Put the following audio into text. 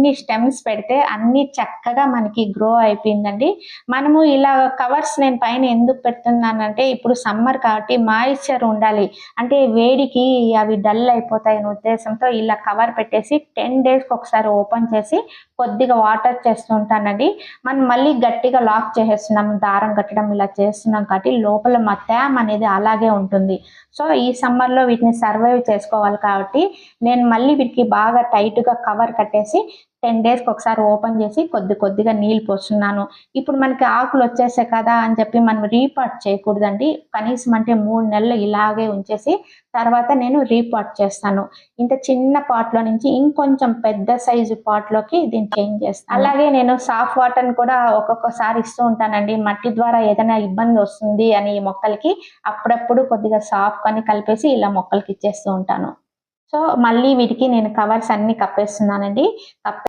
ఎన్ని స్టెమ్స్ పెడితే అన్ని చక్కగా మనకి గ్రో అయిపోయిందండి. మనము ఇలా కవర్స్ నేను పైన ఎందుకు పెడుతున్నానంటే ఇప్పుడు సమ్మర్ కాబట్టి మాయిశ్చర్ ఉండాలి. అంటే వేడికి అవి డల్ అయిపోతాయనే ఉద్దేశంతో ఇలా కవర్ పెట్టేసి 10 డేస్‌కి ఒకసారి ఓపెన్ చేసి కొద్దిగా వాటర్ చేస్తూ ఉంటానండి. మనం మళ్ళీ గట్టిగా లాక్ చేసేస్తున్నాం. దారం కట్టడం ఇలా చేస్తున్నాం కాబట్టి లోపల తేమ అనేది అలాగే ఉంటుంది. సో, ఈ సమ్మర్‌లో వీటిని సర్వైవ్ చేసుకోవాలి కాబట్టి నేను మళ్ళీ వీటికి బాగా టైట్‌గా కవర్ కట్టేసి 10 డేస్‌కి ఒకసారి ఓపెన్ చేసి కొద్దిగా నీళ్ళు పోస్తున్నాను. ఇప్పుడు మనకి ఆకులు వచ్చేసాయి కదా అని చెప్పి మనం రీపాట్ చేయకూడదండి. కనీసం అంటే 3 నెలలు ఇలాగే ఉంచేసి తర్వాత నేను రీపాట్ చేస్తాను. ఇంత చిన్న పాట్‌లో నుంచి ఇంకొంచెం పెద్ద సైజు పాట్‌లోకి దీన్ని చేంజ్ చేస్తాను. అలాగే నేను సాఫ్ట్ వాటర్‌ని కూడా ఒక్కొక్కసారి ఇస్తూ ఉంటానండి. మట్టి ద్వారా ఏదైనా ఇబ్బంది వస్తుంది అని ఈ మొక్కలకి అప్పుడప్పుడు కొద్దిగా సాఫ్ట్ అని కలిపేసి ఇలా మొక్కలకి ఇచ్చేస్తూ ఉంటాను. సో, మళ్ళీ వీటికి నేను కవర్స్ అన్నీ కప్పేస్తున్నానండి.